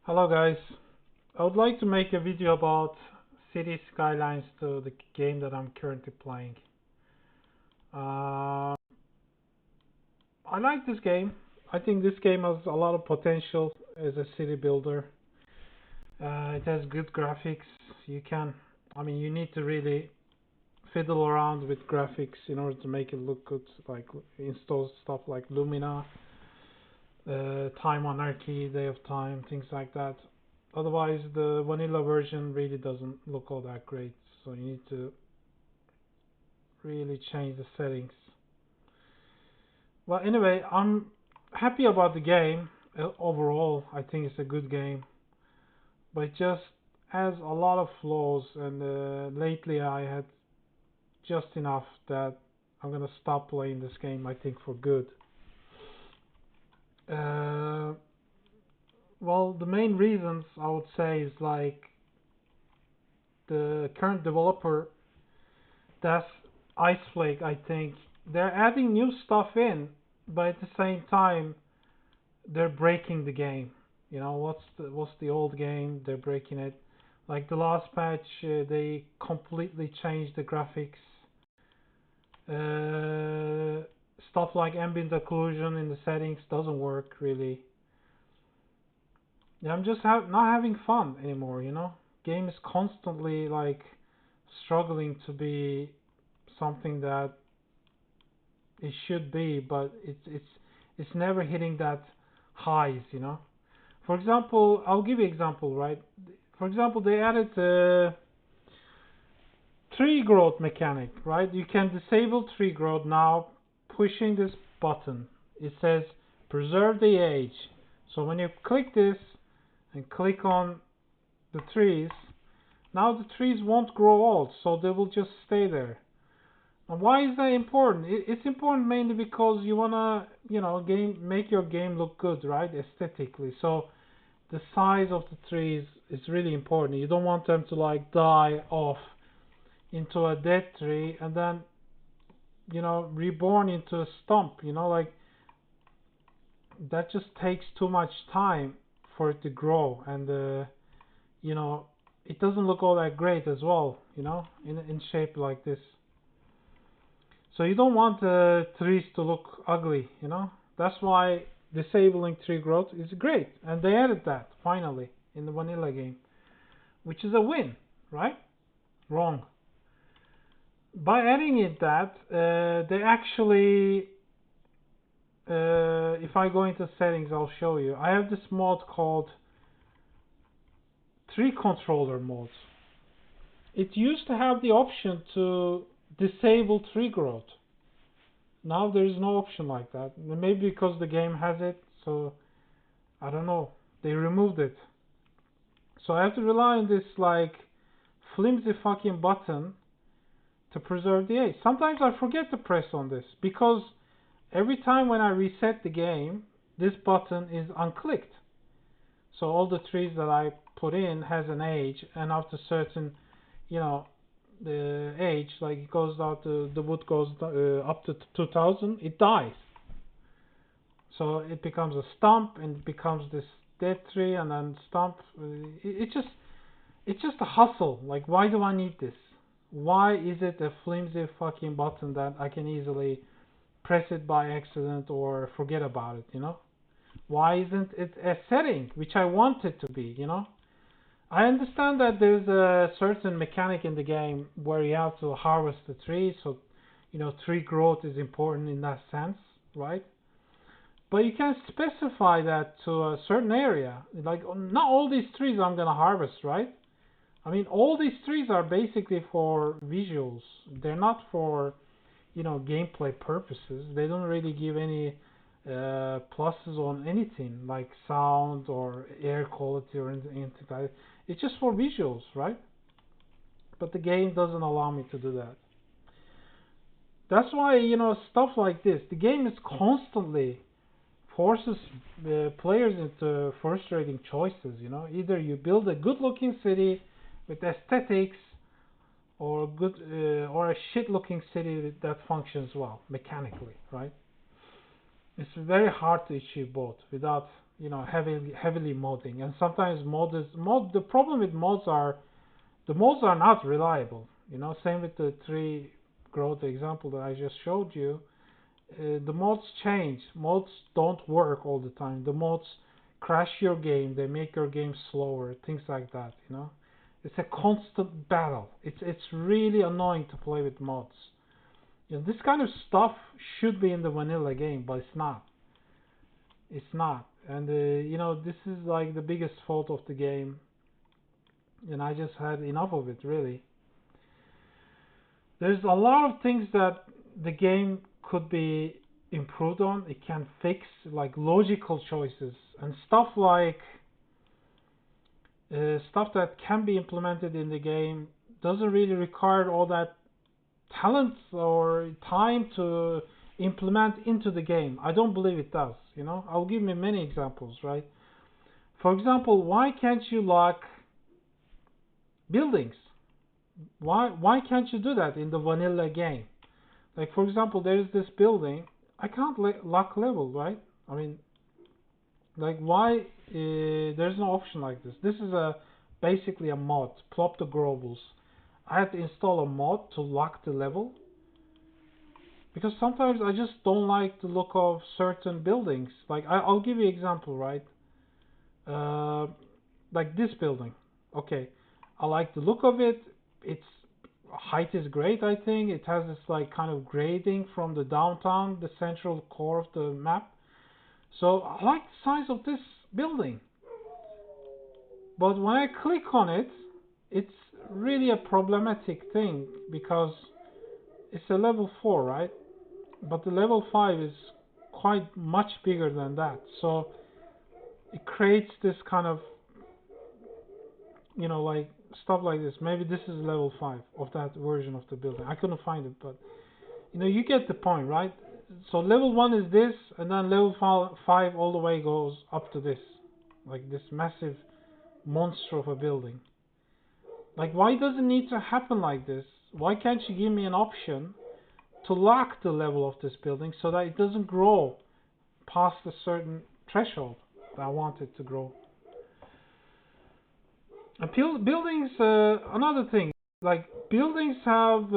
Hello guys, I would like to make a video about Cities Skylines, the game that I'm currently playing. Uh, I like this game. I think this game has a lot of potential as a city builder. It has good graphics. You need to really fiddle around with graphics in order to make it look good, like install stuff like Lumina, Time Anarchy, Day of Time, things like that. Otherwise, the vanilla version really doesn't look all that great, so you need to really change the settings. Well, anyway, I'm happy about the game. Overall, I think it's a good game, but it just has a lot of flaws, and lately I had just enough that I'm gonna stop playing this game, I think, for good. Uh, well, the main reasons I would say is like the current developer, that's Iceflake. I think they're adding new stuff in, but at the same time they're breaking the game. You know, what's the old game? They're breaking it. Like the last patch, they completely changed the graphics. Stuff like ambient occlusion in the settings doesn't work really. Yeah, I'm just not having fun anymore. Game is constantly like struggling to be something that it should be, but it's never hitting that highs. For example, I'll give you an example, right? For example, they added tree growth mechanic, right? You can disable tree growth now pushing this button. It says preserve the age. So when you click this and click on the trees, now the trees won't grow old, so they will just stay there. And why is that important? It's important mainly because you wanna, make your game look good, right? Aesthetically. So the size of the trees is really important. You don't want them to like die off into a dead tree and then, reborn into a stump. Like that just takes too much time for it to grow, and you know, it doesn't look all that great as well. In shape like this. So you don't want the trees to look ugly. That's why disabling tree growth is great, and they added that finally in the vanilla game, which is a win, right? Wrong. By adding it that, they actually, if I go into settings, I'll show you. I have this mode called tree controller mode. It used to have the option to disable tree growth. Now there is no option like that. Maybe because the game has it, so I don't know. They removed it. So I have to rely on this like flimsy fucking button to preserve the age. Sometimes I forget to press on this because every time when I reset the game, this button is unclicked. So all the trees that I put in has an age, and after certain, you know, the age, like it goes out to the wood goes up to 2000, it dies. So it becomes a stump and it becomes this dead tree and then stump. It's just a hustle. Like, why do I need this? Why is it a flimsy fucking button that I can easily press it by accident or forget about it? Why isn't it a setting which I want it to be? I understand that there's a certain mechanic in the game where you have to harvest the trees, so tree growth is important in that sense, right? But you can specify that to a certain area. Like, not all these trees I'm gonna harvest, right? I mean, all these trees are basically for visuals. They're not for, gameplay purposes. They don't really give any pluses on anything like sound or air quality or anything like that. It's just for visuals, right? But the game doesn't allow me to do that. That's why, stuff like this, the game is constantly forces the players into frustrating choices. Either you build a good-looking city with aesthetics, or a shit-looking city that functions well mechanically, right? It's very hard to achieve both without heavily modding. And sometimes the problem with mods are the mods are not reliable. Same with the tree growth example that I just showed you. The mods change. Mods don't work all the time. The mods crash your game. They make your game slower. Things like that. It's a constant battle. It's really annoying to play with mods. This kind of stuff should be in the vanilla game, but it's not. It's not. And this is like the biggest fault of the game, and I just had enough of it, really. There's a lot of things that the game could be improved on. It can fix, like logical choices and stuff that can be implemented in the game doesn't really require all that talent or time to implement into the game. I don't believe it does. I'll give you many examples, right? For example, why can't you lock buildings? Why can't you do that in the vanilla game? Like, for example, there is this building. I can't lock level, right? I mean, like, why there's no option like this? This is basically a mod, Plop the Globals. I had to install a mod to lock the level because sometimes I just don't like the look of certain buildings. Like, I'll give you an example, right? Like this building. Okay, I like the look of it. Its height is great, I think. It has this like kind of grading from the downtown, the central core of the map. So I like the size of this building. But when I click on it, it's really a problematic thing because it's a level 4, right? But the level 5 is quite much bigger than that. So it creates this kind of, like stuff like this. Maybe this is level 5 of that version of the building. I couldn't find it, but you get the point, right? So level 1 is this, and then level 5 all the way goes up to this. Like this massive monster of a building. Like, why does it need to happen like this? Why can't you give me an option to lock the level of this building so that it doesn't grow past a certain threshold that I want it to grow? And buildings, another thing, like buildings have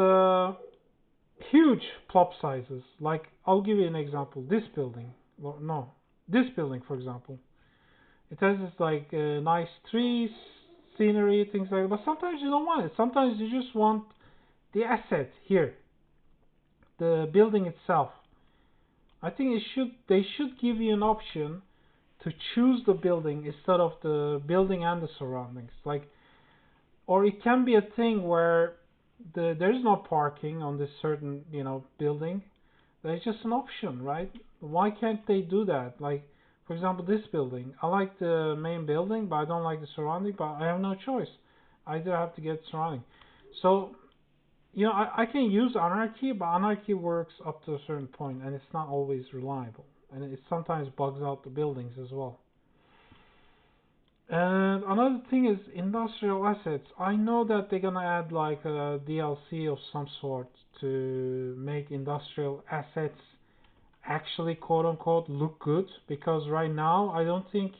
huge plop sizes. Like, I'll give you an example. This building, well, no, this building, for example, it has this like nice trees, scenery, things like that. But sometimes you don't want it. Sometimes you just want the asset here, the building itself. I think they should give you an option to choose the building instead of the building and the surroundings. Like, or it can be a thing where there's no parking on this certain building. There's just an option, right? Why can't they do that? Like, for example, this building. I like the main building, but I don't like the surrounding. But I have no choice. I either have to get surrounding. So I can use Anarchy, but Anarchy works up to a certain point, and it's not always reliable, and it sometimes bugs out the buildings as well. And another thing is industrial assets. I know that they're gonna add like a DLC of some sort to make industrial assets actually quote unquote look good, because right now I don't think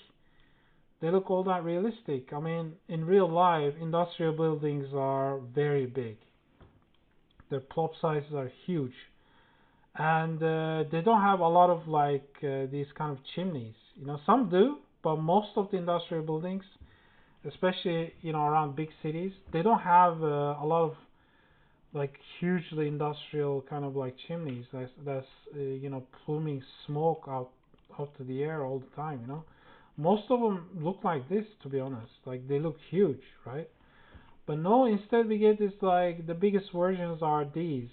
they look all that realistic. I mean, in real life, industrial buildings are very big. Their plot sizes are huge, and they don't have a lot of like these kind of chimneys. Some do, but most of the industrial buildings, especially around big cities, they don't have a lot of like hugely industrial kind of like chimneys that's pluming smoke out to the air all the time. Most of them look like this, to be honest. Like, they look huge, right? But no, instead we get this, like, the biggest versions are these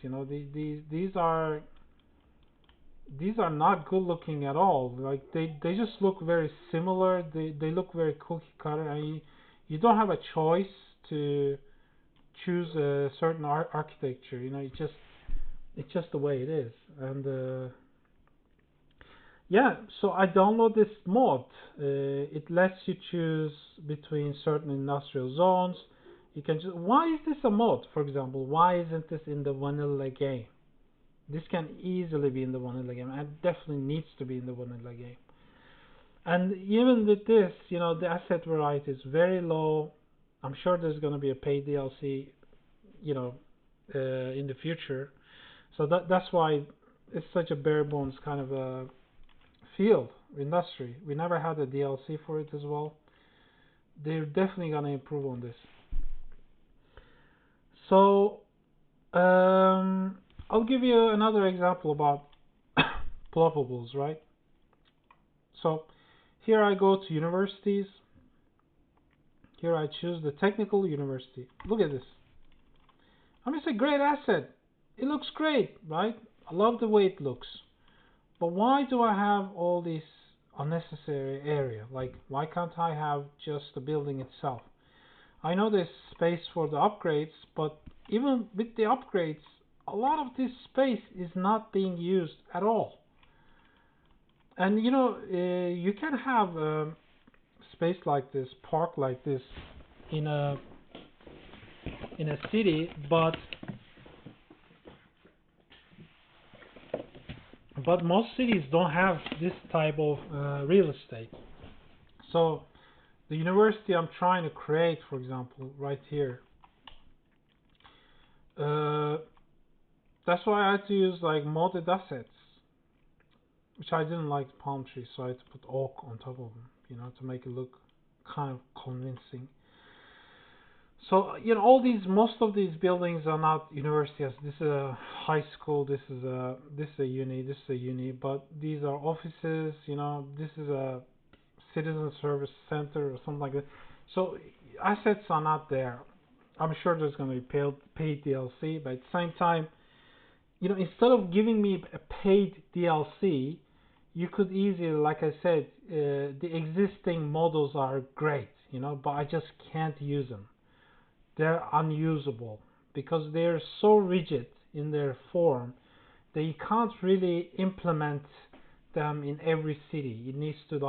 are not good looking at all. Like, they just look very similar. They look very cookie cutter, and you don't have a choice to choose a certain architecture. It's just the way it is. And yeah, so I download this mod. It lets you choose between certain industrial zones. You can just, why is this a mod, for example? Why isn't this in the vanilla game? This can easily be in the vanilla game, and definitely needs to be in the vanilla game. And even with this, the asset variety is very low. I'm sure there's going to be a paid DLC, you know, in the future. So that's why it's such a bare bones kind of a field industry. We never had a DLC for it as well. They're definitely going to improve on this. So I'll give you another example about Plopables, right? So here I go to universities. Here I choose the technical university. Look at this. I mean, it's a great asset. It looks great, right? I love the way it looks. But why do I have all this unnecessary area? Like, why can't I have just the building itself? I know there's space for the upgrades, but even with the upgrades, a lot of this space is not being used at all. And you can have space like this, park like this, in a city, but most cities don't have this type of real estate. So the university I'm trying to create, for example, right here, that's why I had to use like modded assets, which I didn't like the palm trees, so I had to put oak on top of them, to make it look kind of convincing. So most of these buildings are not universities. This is a high school. This is a uni. This is a uni. But these are offices. This is a citizen service center or something like that. So assets are not there. I'm sure there's going to be paid DLC, but at the same time, instead of giving me a paid DLC, you could easily, like I said, the existing models are great, but I just can't use them. They're unusable because they're so rigid in their form that you can't really implement them in every city. It needs to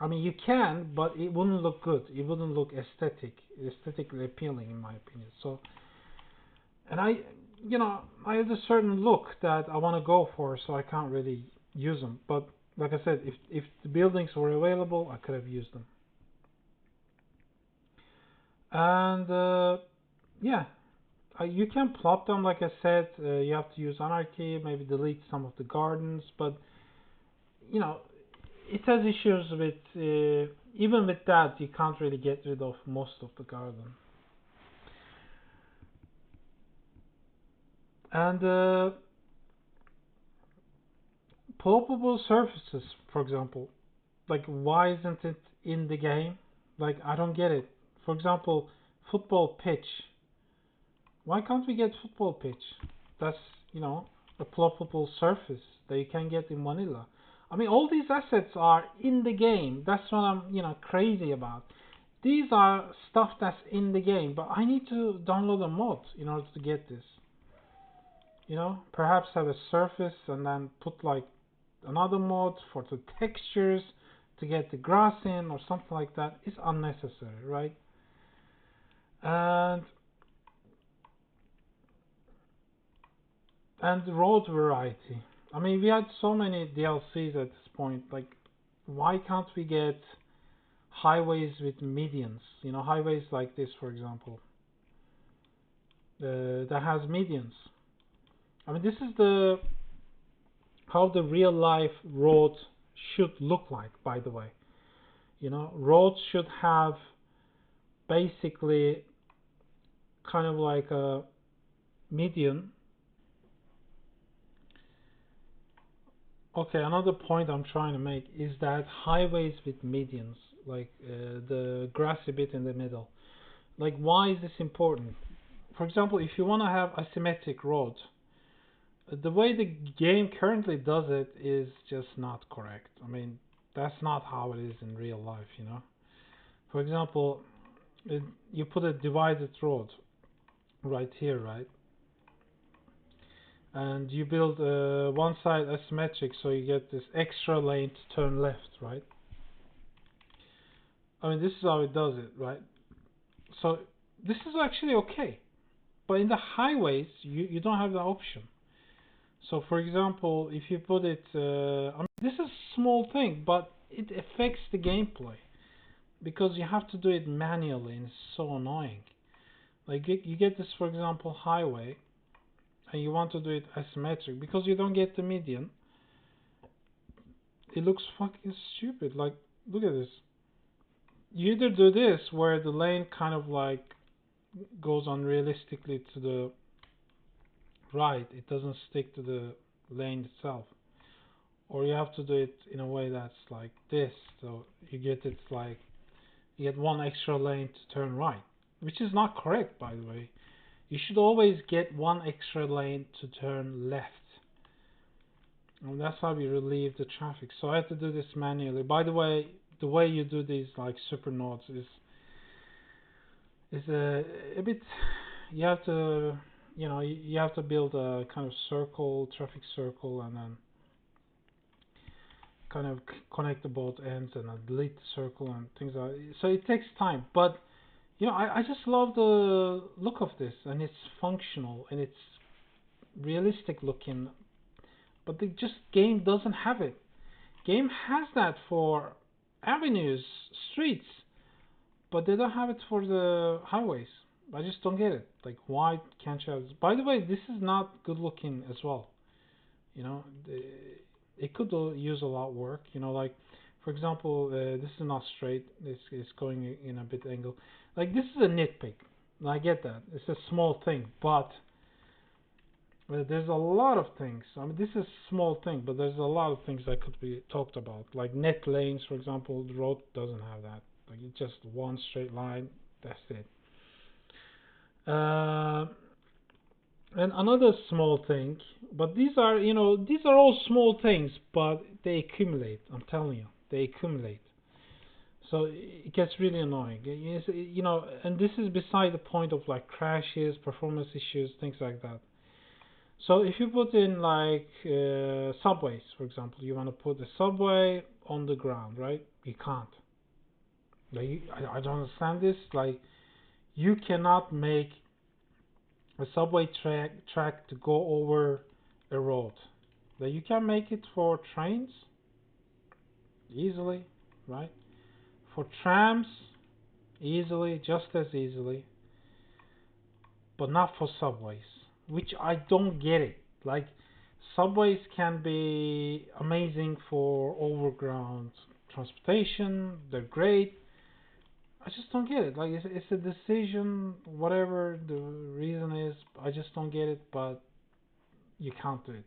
I mean, you can, but it wouldn't look good. It wouldn't look aesthetically appealing, in my opinion. So, and I have a certain look that I want to go for, so I can't really use them. But like I said, if the buildings were available, I could have used them. And yeah, you can plot them, like I said. You have to use Anarchy, maybe delete some of the gardens, but you know, it has issues with even with that, you can't really get rid of most of the garden. And Plopable surfaces, for example, like why isn't it in the game? Like I don't get it. For example, football pitch. Why can't we get football pitch? That's a ploppable surface that you can get in vanilla. I mean, all these assets are in the game. That's what I'm crazy about. These are stuff that's in the game, but I need to download a mod in order to get this. Perhaps have a surface and then put like another mod for the textures to get the grass in or something like that. It's unnecessary, right? And road variety. I mean, we had so many DLCs at this point. Like, why can't we get highways with medians? Highways like this, for example, that has medians. I mean, this is how the real life road should look like. By the way, roads should have basically kind of like a median. Okay, another point I'm trying to make is that highways with medians, like the grassy bit in the middle, like why is this important? For example, if you want to have asymmetric roads, the way the game currently does it is just not correct. I mean, that's not how it is in real life. For example, you put a divided road right here, right? And you build one side asymmetric, so you get this extra lane to turn left, right? I mean, this is how it does it, right? So this is actually okay, but in the highways, you don't have the option. So for example, if you put it, I mean, this is a small thing, but it affects the gameplay because you have to do it manually and it's so annoying. Like you get this, for example, highway, and you want to do it asymmetric because you don't get the median. It looks fucking stupid. Like, look at this. You either do this where the lane kind of like goes unrealistically to the right, it doesn't stick to the lane itself, or you have to do it in a way that's like this, so you get it like you get one extra lane to turn right, which is not correct, by the way. You should always get one extra lane to turn left, and that's how you relieve the traffic. So I have to do this manually. By the way you do these like super nodes is a bit. You have to, you have to build a kind of circle, traffic circle, and then kind of connect the both ends and then delete the circle and things like that. So it takes time, but I just love the look of this, and it's functional and it's realistic looking, but the just game doesn't have it. Game has that for avenues, streets, but they don't have it for the highways. I just don't get it. Like, why can't you have this? By the way, this is not good looking as well. You know, it could use a lot of work. Like, for example, this is not straight. This is going in a bit angle. Like, this is a nitpick. I get that. It's a small thing, but there's a lot of things. I mean, this is a small thing, but there's a lot of things that could be talked about. Like net lanes, for example, the road doesn't have that. Like, it's just one straight line. That's it. Uh, and another small thing, but these are all small things, but they accumulate. I'm telling you, they accumulate. So it gets really annoying. And this is beside the point of like crashes, performance issues, things like that. So if you put in like subways, for example, you want to put a subway on the ground, right? You can't. Like, I don't understand this. Like, you cannot make a subway track to go over a road. Like, you can make it for trains easily, right? For trams easily, just as easily, but not for subways, which I don't get it. Like, subways can be amazing for overground transportation, they're great. I just don't get it. Like, it's a decision, whatever the reason is, I just don't get it, but you can't do it.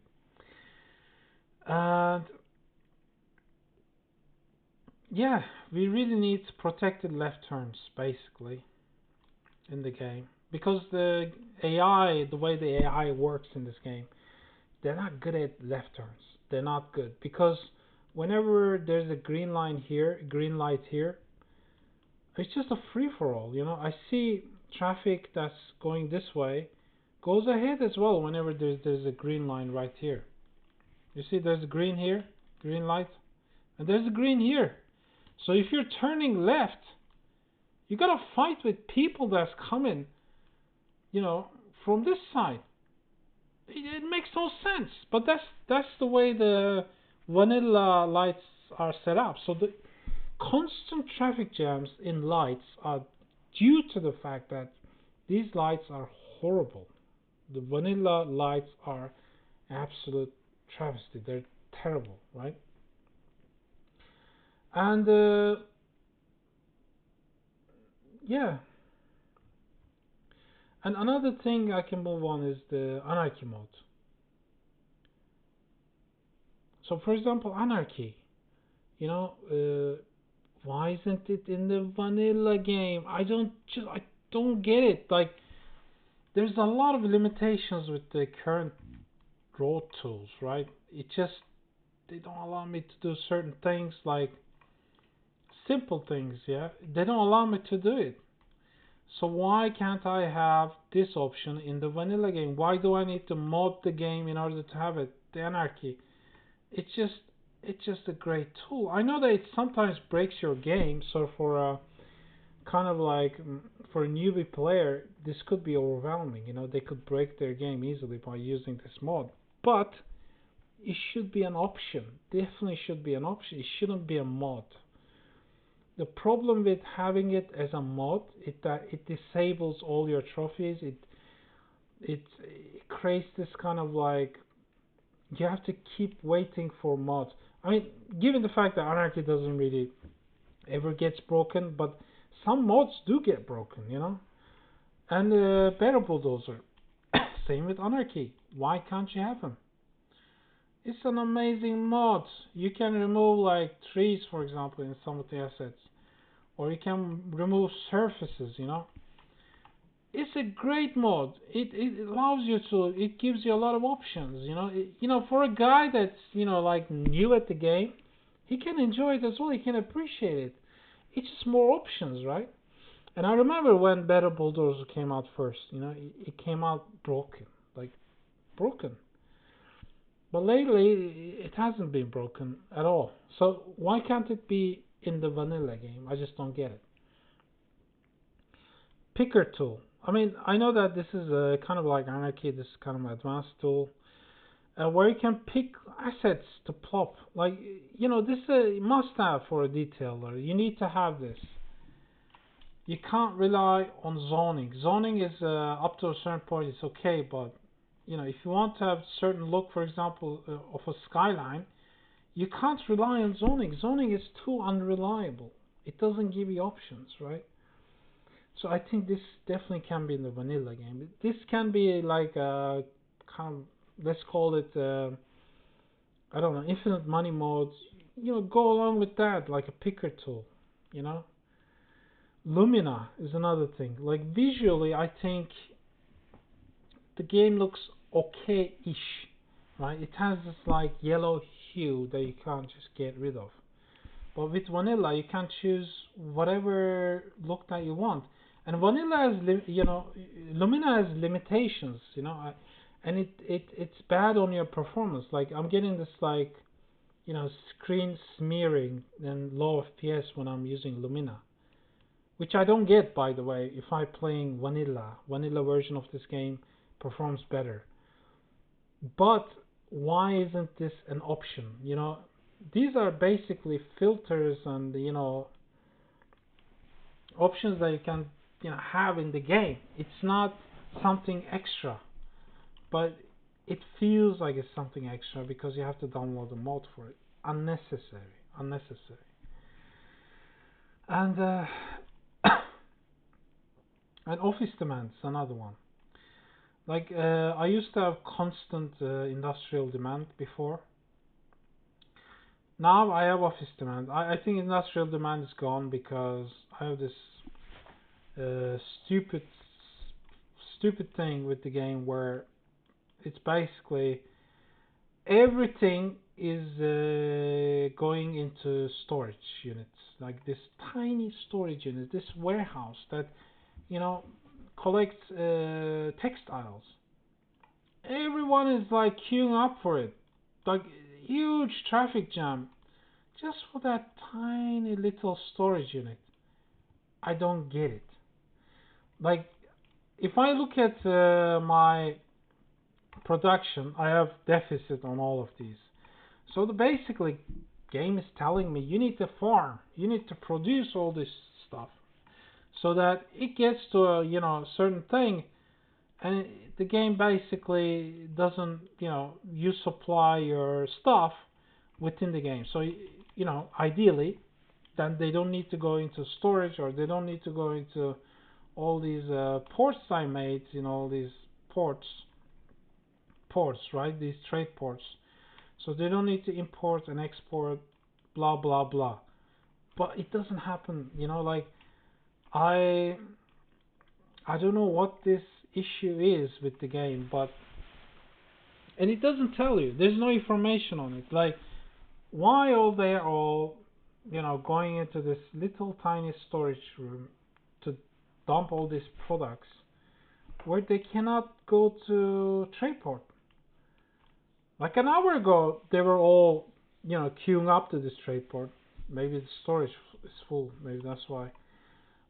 And yeah, we really need protected left turns, basically, in the game. Because the way the AI works in this game, they're not good at left turns. They're not good because whenever there's a green light here, it's just a free for all. I see traffic that's going this way goes ahead as well whenever there's a green line right here. You see, there's a green here, green light, and there's a green here. So if you're turning left, you gotta fight with people that's coming, from this side. It makes no sense. But that's the way the vanilla lights are set up. So the constant traffic jams in lights are due to the fact that these lights are horrible. The vanilla lights are absolute travesty. They're terrible, right? And yeah. And another thing I can move on is the Anarchy mode. So, for example, Anarchy. Why isn't it in the vanilla game? I don't get it. Like, there's a lot of limitations with the current road tools, right? It just they don't allow me to do certain things, like simple things. Yeah, they don't allow me to do it. So why can't I have this option in the vanilla game? Why do I need to mod the game in order to have it? The Anarchy. It's just it's just a great tool. I know that it sometimes breaks your game, so for a kind of like for a newbie player, this could be overwhelming. They could break their game easily by using this mod. But it should be an option. Definitely should be an option. It shouldn't be a mod. The problem with having it as a mod is that it disables all your trophies. It creates this kind of like you have to keep waiting for mods. I mean, given the fact that Anarchy doesn't really ever gets broken, but some mods do get broken, you know. And Better Bulldozer, same with Anarchy. Why can't you have them? It's an amazing mod. You can remove like trees, for example, in some of the assets, or you can remove surfaces, you know. It's a great mod. It allows you to. It gives you a lot of options. For a guy that's like new at the game, he can enjoy it as well. He can appreciate it. It's just more options, right? And I remember when Better Bulldozer came out first. It came out broken, like broken. But lately, it hasn't been broken at all. So why can't it be in the vanilla game? I just don't get it. Picker tool. I mean, I know that this is kind of like Anarchy. This is kind of an advanced tool where you can pick assets to plop. Like, this is a must-have for a detailer. You need to have this. You can't rely on zoning. Zoning is up to a certain point. It's okay, but if you want to have certain look, for example, of a skyline, you can't rely on zoning. Zoning is too unreliable. It doesn't give you options, right? So I think this definitely can be in the vanilla game. This can be like a let's call it I don't know, infinite money modes. Go along with that like a picker tool. You know, Lumina is another thing. Like visually, I think the game looks okay-ish, right? It has this like yellow hue that you can't just get rid of. But with vanilla, you can choose whatever look that you want. And vanilla has, Lumina has limitations, and it's bad on your performance. Like I'm getting this like, screen smearing and low FPS when I'm using Lumina, which I don't get, by the way. If I'm playing vanilla version of this game performs better. But why isn't this an option? These are basically filters and options that you can have in the game. It's not something extra, but it feels like it's something extra because you have to download a mod for it. Unnecessary. And and office demands, another one. Like I used to have constant industrial demand before. Now I have office demand. I think industrial demand is gone because I have this uh, stupid stupid thing with the game where it's basically everything is going into storage units, like this tiny storage unit, this warehouse that you know collects textiles. Everyone is like queuing up for it, like huge traffic jam just for that tiny little storage unit. I don't get it. Like if I look at my production, I have deficit on all of these. So the basically game is telling me you need to farm, you need to produce all this stuff, so that it gets to a certain thing, and the game basically doesn't you supply your stuff within the game. So ideally, then they don't need to go into storage, or they don't need to go into all these ports I made, all these ports ports, right? These trade ports. So they don't need to import and export, blah blah blah. But it doesn't happen, like I I don't know what this issue is with the game, but and it doesn't tell you. There's no information on it. Like why all they are all going into this little tiny storage room to dump all these products where they cannot go to trade port. Like an hour ago, they were all, queuing up to this trade port. Maybe the storage is full. Maybe that's why.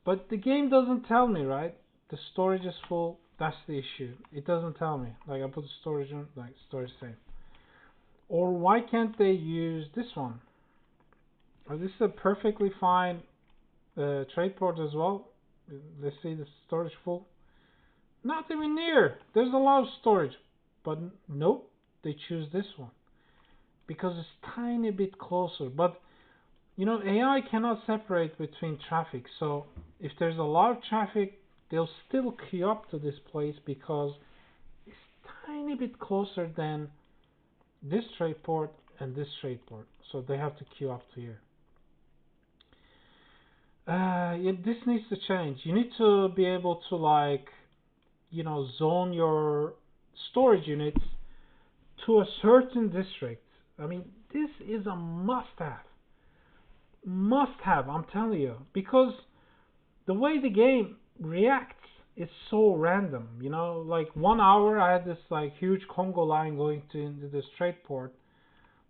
But the game doesn't tell me, right? The storage is full. That's the issue. It doesn't tell me. Like I put the storage in, like storage same. Or why can't they use this one? This is a perfectly fine trade port as well. Let's see the storage full. Not even near. There's a lot of storage. But nope, they choose this one. Because it's tiny bit closer. But you know, AI cannot separate between traffic. So if there's a lot of traffic, they'll still queue up to this place because it's tiny bit closer than this trade port and this trade port. So they have to queue up to here. Yeah, this needs to change. You need to be able to like, you know, zone your storage units to a certain district. I mean, this is a must-have. Must-have, I'm telling you, because the way the game reacts is so random. You know, like 1 hour I had this like huge Congo line going into the straight port.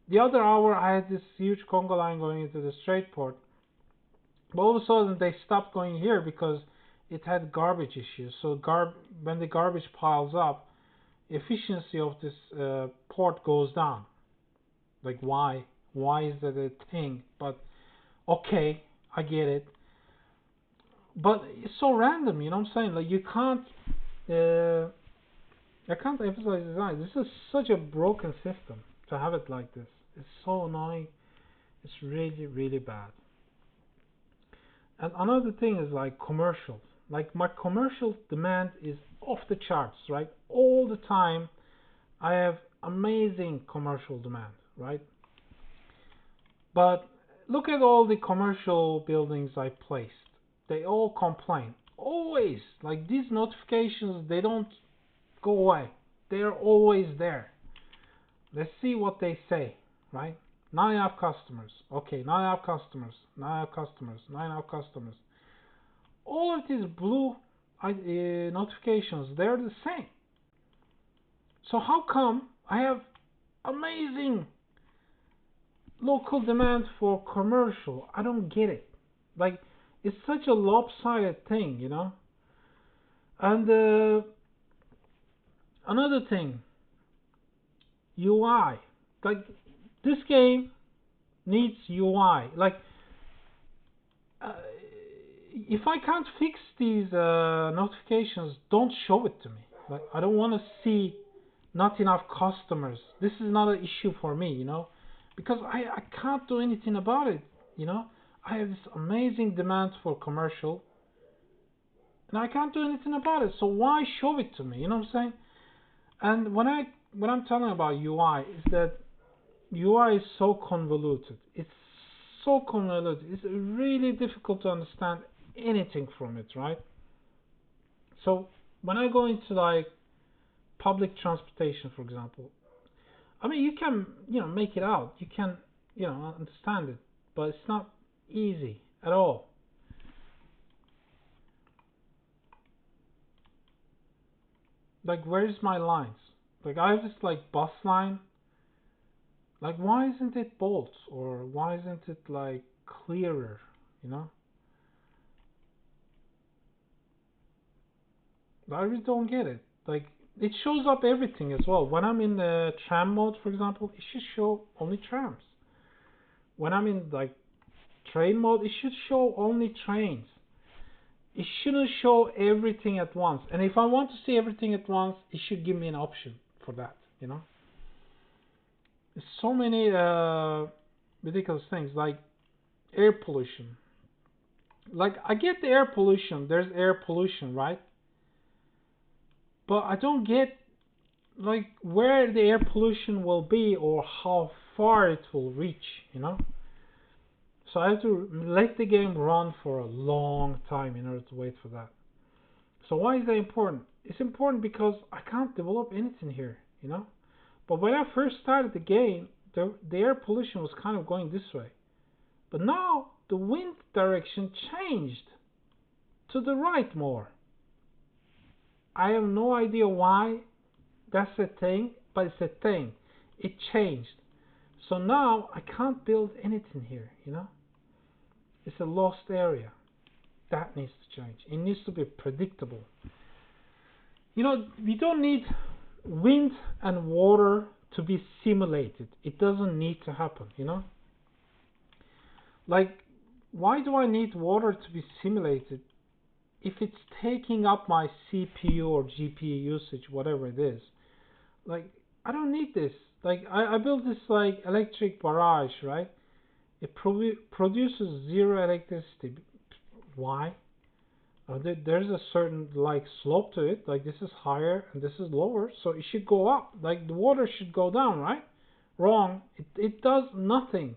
The other hour I had this huge Congo line going into the straight port. But all of a sudden they stopped going here because it had garbage issues. So when the garbage piles up, efficiency of this port goes down. Like why? Why is that a thing? But okay, I get it. But it's so random, you know what I'm saying? Like you can't. I can't emphasize design. This is such a broken system to have it like this. It's so annoying. It's really, really bad. And another thing is like commercials. Like my commercial demand is off the charts, right? All the time I have amazing commercial demand, right? But look at all the commercial buildings I placed. They all complain. Always. Like these notifications, they don't go away. They're always there. Let's see what they say, right? Now I have customers. Okay, now I have customers. Now I have customers. Now I have customers. All of these blue notifications, they're the same. So how come I have amazing local demand for commercial? I don't get it. Like, it's such a lopsided thing, you know? And another thing, UI. Like, this game needs UI. Like, uh, if I can't fix these notifications, don't show it to me. Like, I don't want to see not enough customers. This is not an issue for me, you know, because I can't do anything about it, you know. I have this amazing demand for commercial, and I can't do anything about it. So why show it to me? You know what I'm saying? And when I'm telling about UI, is that UI is so convoluted. It's so convoluted. It's really difficult to understand anything from it, right? So when I go into like public transportation, for example, I mean you can make it out. You can understand it, but it's not easy at all. Like where's my lines? Like I have this like bus line. Like why isn't it bold or why isn't it like clearer? You know, I really don't get it. Like it shows up everything as well. When I'm in the tram mode, for example, it should show only trams. When I'm in like train mode, it should show only trains. It shouldn't show everything at once. And if I want to see everything at once, it should give me an option for that. You know, there's so many ridiculous things like air pollution. Like I get the air pollution. There's air pollution, right? But I don't get like where the air pollution will be or how far it will reach. You know. So I have to let the game run for a long time in order to wait for that. So why is that important? It's important because I can't develop anything here, you know? But when I first started the game, the air pollution was kind of going this way. But now the wind direction changed to the right more. I have no idea why that's a thing, but it's a thing. It changed. So now I can't build anything here, you know? It's a lost area. That needs to change. It needs to be predictable. You know, we don't need wind and water to be simulated. It doesn't need to happen, you know? Like, why do I need water to be simulated if it's taking up my CPU or GPU usage, whatever it is? Like, I don't need this. Like, I built this, like, electric barrage, right? It produces zero electricity. Why? There's a certain, like, slope to it. Like, this is higher and this is lower, so it should go up. Like, the water should go down, right? Wrong. It does nothing.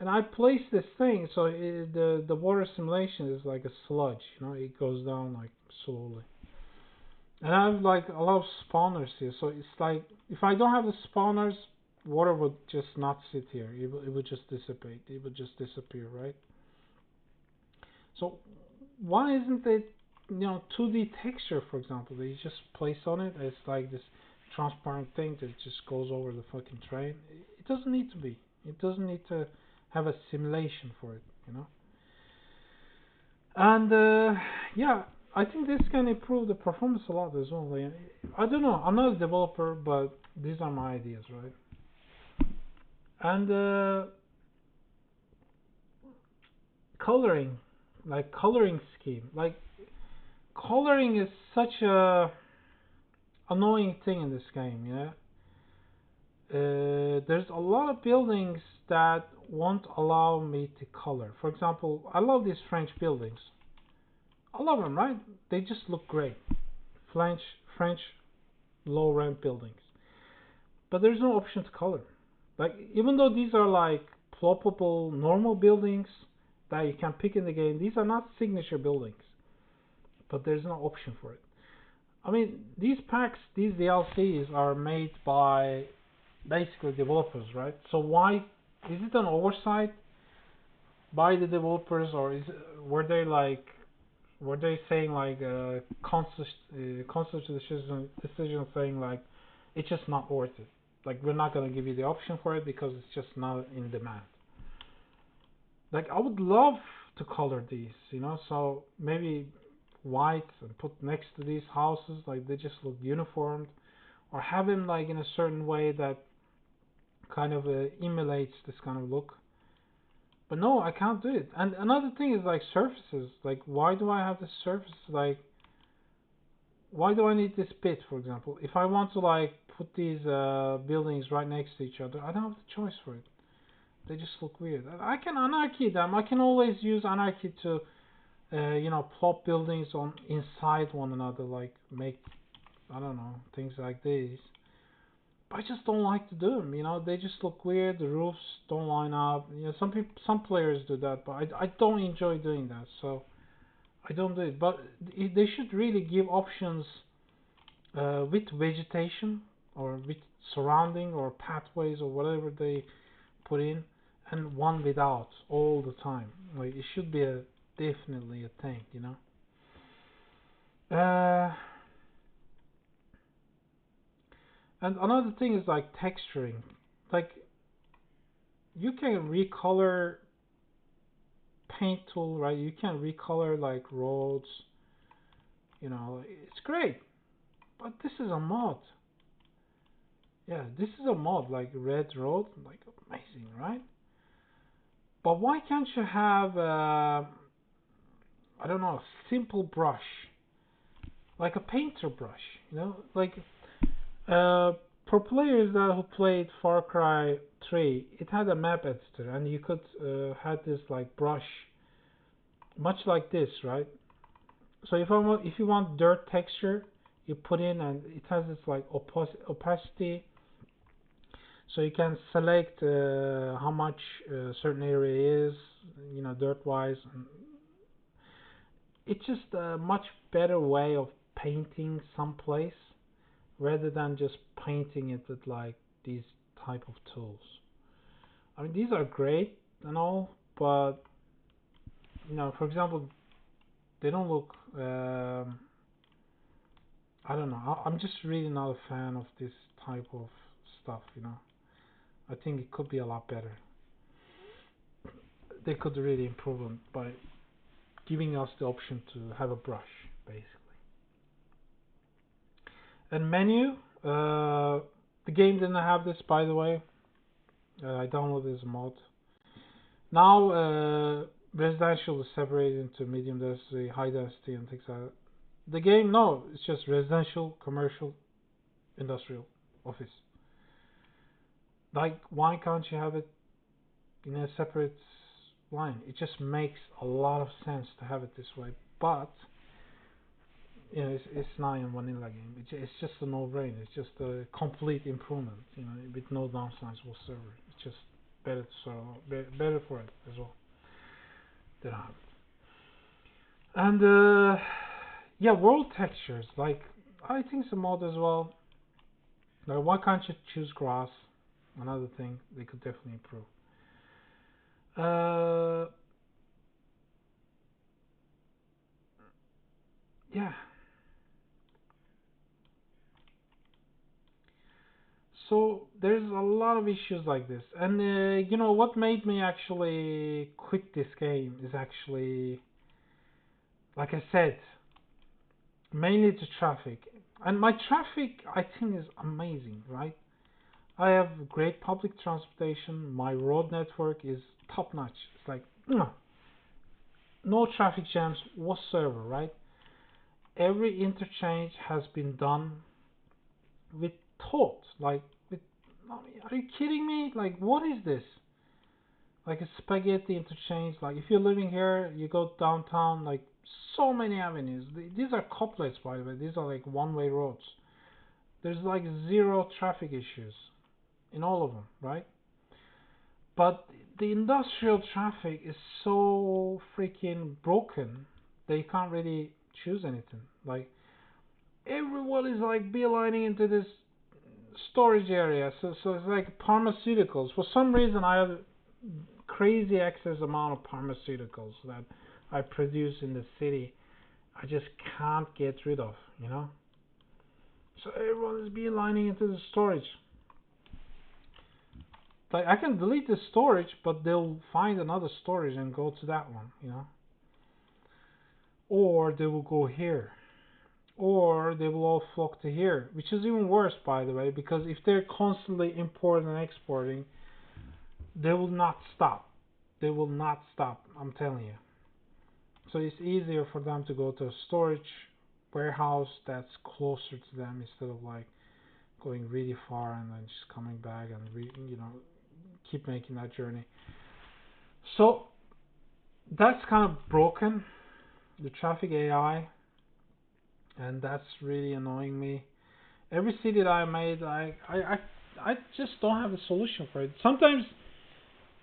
And I placed this thing so the water simulation is like a sludge, you know, it goes down like slowly. And I have like a lot of spawners here, so it's like if I don't have the spawners, water would just not sit here. It would just dissipate. It would just disappear, right? So why isn't it, 2D texture, for example, that you just place on it? It's like this transparent thing that just goes over the fucking train. It doesn't need to be. It doesn't need to have a simulation for it, you know. And yeah, I think this can improve the performance a lot as well. Like, I don't know. I'm not a developer, but these are my ideas, right? And coloring, like coloring scheme, like coloring is such a annoying thing in this game, yeah. There's a lot of buildings that won't allow me to color. For example, I love these French buildings. I love them, right? They just look great. French low rent buildings. But there's no option to color. Like, even though these are like Plopable normal buildings that you can pick in the game, these are not signature buildings. But there's no option for it. I mean, these packs, these DLCs are made by basically developers, right? So why is it an oversight by the developers, or were they saying like conscious decision saying like it's just not worth it? Like, we're not gonna give you the option for it because it's just not in demand. Like, I would love to color these, so maybe white and put next to these houses, like they just look uniformed, or have them like in a certain way that kind of emulates this kind of look. But no, I can't do it. And another thing is like surfaces. Like, why do I have this surface? Like, why do I need this pit, for example? If I want to like put these buildings right next to each other, I don't have the choice for it. They just look weird. I can anarchy them. I can always use anarchy to, plop buildings on inside one another, like make, I don't know, things like these. I just don't like to do them. They just look weird. The roofs don't line up. Some players do that, but I don't enjoy doing that. So I don't do it. But they should really give options with vegetation or with surrounding or pathways or whatever they put in, and one without all the time. Like, it should be definitely a thing. Uh, and another thing is like texturing. Like, you can recolor paint tool, right? You can recolor like roads. It's great. But this is a mod. Yeah, this is a mod, like red road, like amazing, right? But why can't you have, I don't know, a simple brush, like a painter brush, like uh, for players that who played Far Cry 3, it had a map editor, and you could had this like brush, much like this, right? So if you want dirt texture, you put in, and it has this like opacity, so you can select how much a certain area is, dirt wise. It's just a much better way of painting some place rather than just painting it with like these type of tools. I mean, these are great and all, but for example, they don't look. I don't know. I'm just really not a fan of this type of stuff. I think it could be a lot better. They could really improve them by giving us the option to have a brush, basically. And menu, The game didn't have this, by the way. I downloaded this mod. Now, residential is separated into medium density, high density, and things like that. The game, no, it's just residential, commercial, industrial, office. Like, why can't you have it in a separate line? It just makes a lot of sense to have it this way. But it's not in vanilla game. It's just a no-brainer. It's just a complete improvement. With no downsides whatsoever. It's just better to better for it as well. Than have it. And yeah, world textures. Like, I think it's a mod as well. Like, why can't you choose grass? Another thing they could definitely improve. Yeah. So there's a lot of issues like this, and what made me actually quit this game is actually, like I said, mainly the traffic. And my traffic, I think, is amazing, right? I have great public transportation. My road network is top notch. It's like no traffic jams whatsoever, right? Every interchange has been done with thought. Like, are you kidding me? Like, what is this? Like a spaghetti interchange. Like, if you're living here, you go downtown, like, so many avenues. These are couplets, by the way. These are like one-way roads. There's like zero traffic issues in all of them, right? But the industrial traffic is so freaking broken that you can't really choose anything. Like, everyone is like beelining into this storage area. So it's like pharmaceuticals. For some reason, I have crazy excess amount of pharmaceuticals that I produce in the city. I just can't get rid of, So everyone is beelining into the storage. Like, I can delete the storage, but they'll find another storage and go to that one. Or they will go here. Or they will all flock to here, which is even worse, by the way, because if they're constantly importing and exporting, they will not stop. They will not stop, I'm telling you. So it's easier for them to go to a storage warehouse that's closer to them instead of like going really far and then just coming back and keep making that journey. So that's kind of broken, the traffic AI, and that's really annoying me. Every city that I made, I just don't have a solution for it. Sometimes,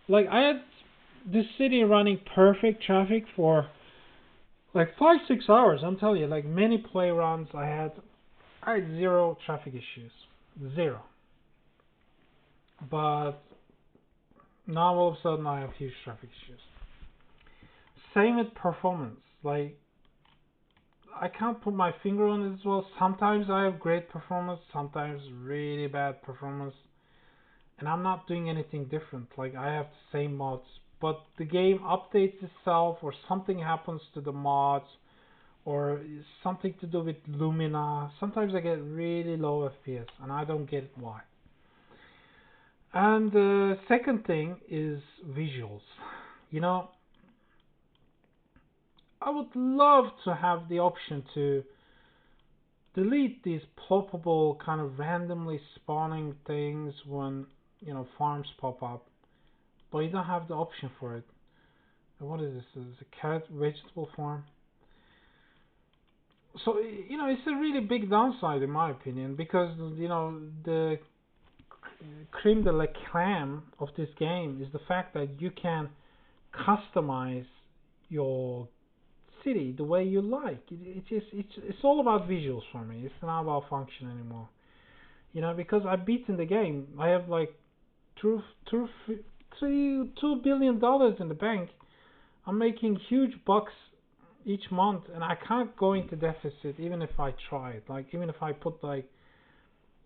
like, I had this city running perfect traffic for like 5-6 hours. I'm telling you, like, many play runs I had zero traffic issues, zero. But now all of a sudden I have huge traffic issues. Same with performance. Like, I can't put my finger on it as well. Sometimes I have great performance, sometimes really bad performance, and I'm not doing anything different. Like, I have the same mods, but the game updates itself, or something happens to the mods, or something to do with Lumina. Sometimes I get really low FPS, and I don't get why. And the second thing is visuals. I would love to have the option to delete these ploppable kind of randomly spawning things when farms pop up, but you don't have the option for it. What is this? Is a carrot vegetable farm? So it's a really big downside in my opinion, because the creme de la creme of this game is the fact that you can customize your city the way you like. It's all about visuals for me. It's not about function anymore. Because I've beaten the game. I have like $2 billion in the bank. I'm making huge bucks each month, and I can't go into deficit even if I tried. Like, even if I put like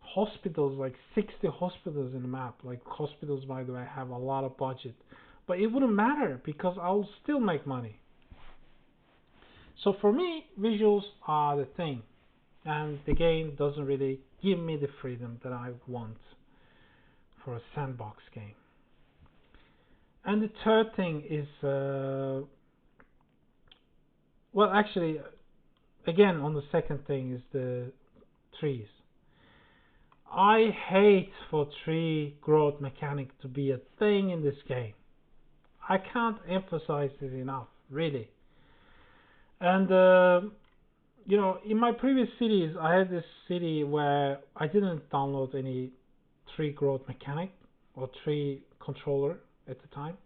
hospitals, like 60 hospitals in the map. Like, hospitals, by the way, have a lot of budget, but it wouldn't matter because I'll still make money. So for me, visuals are the thing, and the game doesn't really Give me the freedom that I want for a sandbox game. And the third thing is, well, actually, again, on the second thing is the trees. I hate for tree growth mechanic to be a thing in this game. I can't emphasize it enough, really. And in my previous cities, I had this city where I didn't download any tree growth mechanic or tree controller at the time,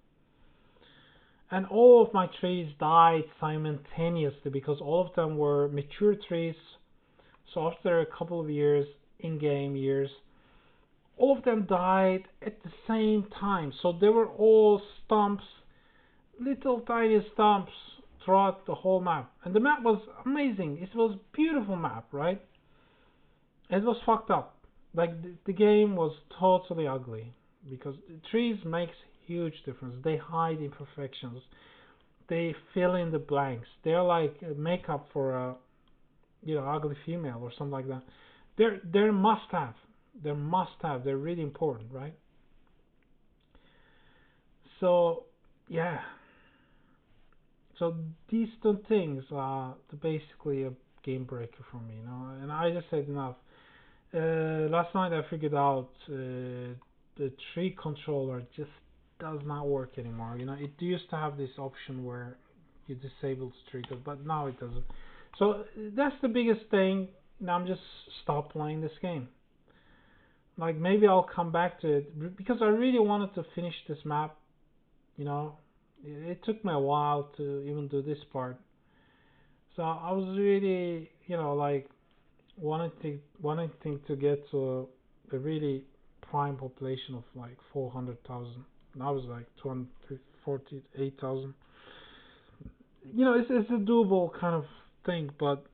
and all of my trees died simultaneously because all of them were mature trees. So after a couple of years, in-game years, all of them died at the same time. So they were all stumps, little tiny stumps throughout the whole map. And the map was amazing. It was a beautiful map, right? It was fucked up. Like the game was totally ugly because the trees makes huge difference. They hide imperfections. They fill in the blanks. They're like makeup for a ugly female or something like that. They're must have. They're must have. They're really important, right? So yeah. So these two things are basically a game breaker for me, And I just said enough. Last night I figured out the tree controller just does not work anymore. It used to have this option where you disable the tree, but now it doesn't. So that's the biggest thing. Now I'm just stop playing this game. Like maybe I'll come back to it because I really wanted to finish this map. You know, it took me a while to even do this part. So I was really, like wanting to get to a really prime population of like 400,000. Now it's like 248,000. It's a doable kind of thing, but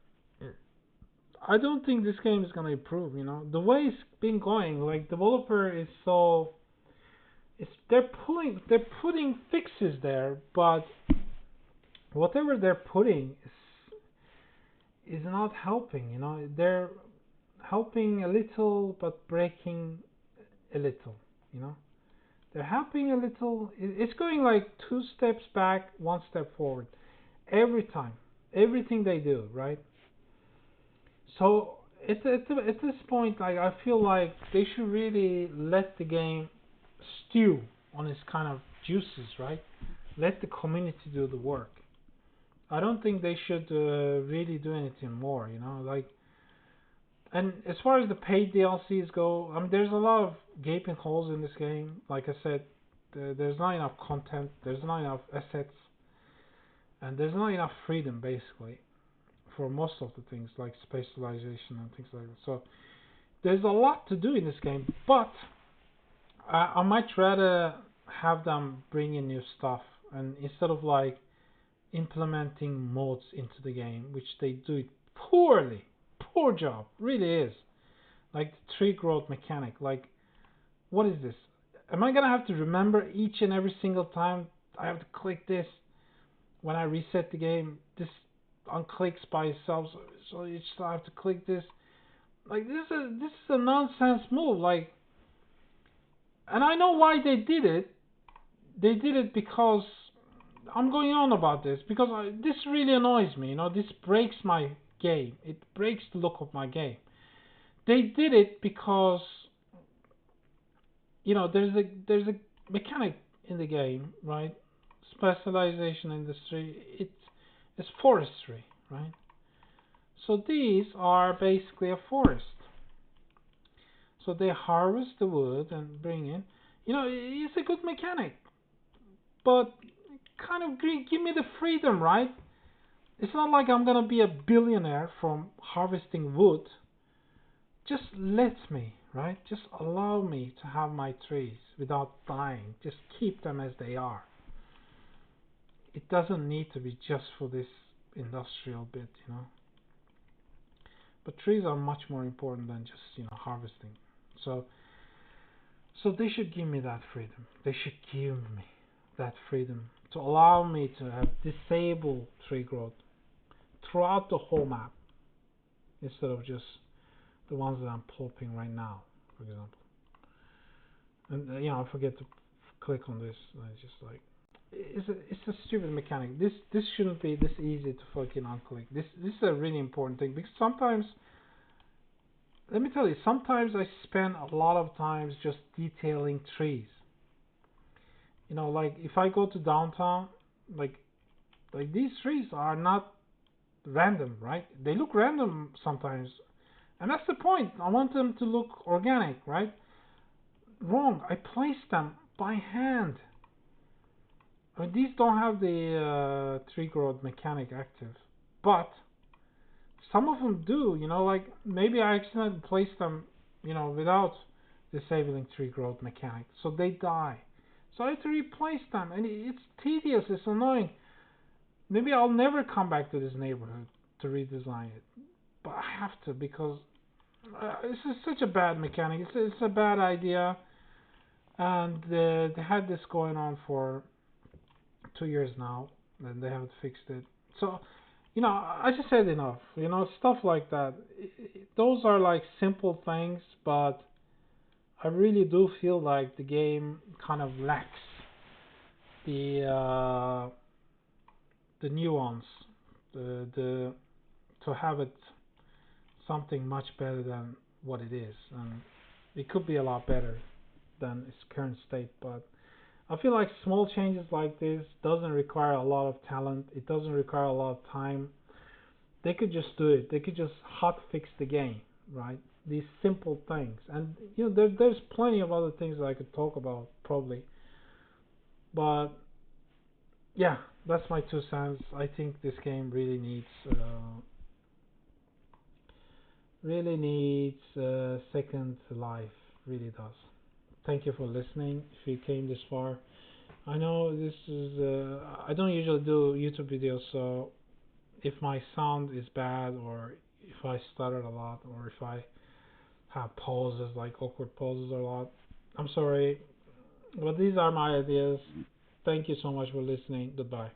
I don't think this game is gonna improve. The way it's been going, like developer is so, they're putting fixes there, but whatever they're putting is not helping. They're helping a little but breaking a little. You know, they're helping a little. It's going like two steps back, one step forward every time. Everything they do, right? So at this point, like I feel like they should really let the game stew on its kind of juices, right? Let the community do the work. I don't think they should really do anything more, like. And as far as the paid DLCs go, I mean, there's a lot of gaping holes in this game. Like I said, there's not enough content, there's not enough assets, and there's not enough freedom, basically, for most of the things like specialization and things like that. So there's a lot to do in this game, but I might rather have them bring in new stuff, and instead of like implementing mods into the game, which they do it poorly, poor job, really is. Like the tree growth mechanic, like what is this? Am I gonna have to remember each and every single time I have to click this when I reset the game? This unclicks by itself, so you just have to click this. Like this is a nonsense move. Like, and I know why they did it. They did it because I'm going on about this because this really annoys me. This breaks my game. It breaks the look of my game. They did it because there's a mechanic in the game, right? Specialization industry. It's forestry, right? So these are basically a forest. So they harvest the wood and bring in. It's a good mechanic, but kind of give me the freedom, right? It's not like I'm gonna be a billionaire from harvesting wood. Just let me, right? Just allow me to have my trees without dying. Just keep them as they are. It doesn't need to be just for this industrial bit. But trees are much more important than just harvesting. So they should give me that freedom. They should give me that freedom to allow me to have disabled tree growth throughout the whole map instead of just the ones that I'm plopping right now, for example. And I forget to click on this. And it's just like it's a stupid mechanic. This shouldn't be this easy to fucking unclick. This is a really important thing because sometimes, let me tell you, sometimes I spend a lot of times just detailing trees. Like if I go to downtown, like these trees are not random, right? They look random sometimes, and that's the point. I want them to look organic, right? Wrong. I placed them by hand. I mean, these don't have the tree growth mechanic active, but some of them do. Like maybe I accidentally placed them, without disabling tree growth mechanic, so they die. So I have to replace them, and it's tedious. It's annoying. Maybe I'll never come back to this neighborhood to redesign it, but I have to because this is such a bad mechanic. It's a bad idea, and they had this going on for 2 years now, and they haven't fixed it. So, I just said enough. Stuff like that. Those are like simple things, but I really do feel like the game kind of lacks the the nuance, the to have it something much better than what it is, and it could be a lot better than its current state. But I feel like small changes like this doesn't require a lot of talent. It doesn't require a lot of time. They could just do it. They could just hot fix the game, right? These simple things, and there's plenty of other things that I could talk about probably, but yeah, that's my 2 cents. I think this game really needs second life. Really does. Thank you for listening. If you came this far, I know this is. I don't usually do YouTube videos, so if my sound is bad or if I stutter a lot or if I have pauses, like awkward pauses a lot, I'm sorry. But these are my ideas. Thank you so much for listening. Goodbye.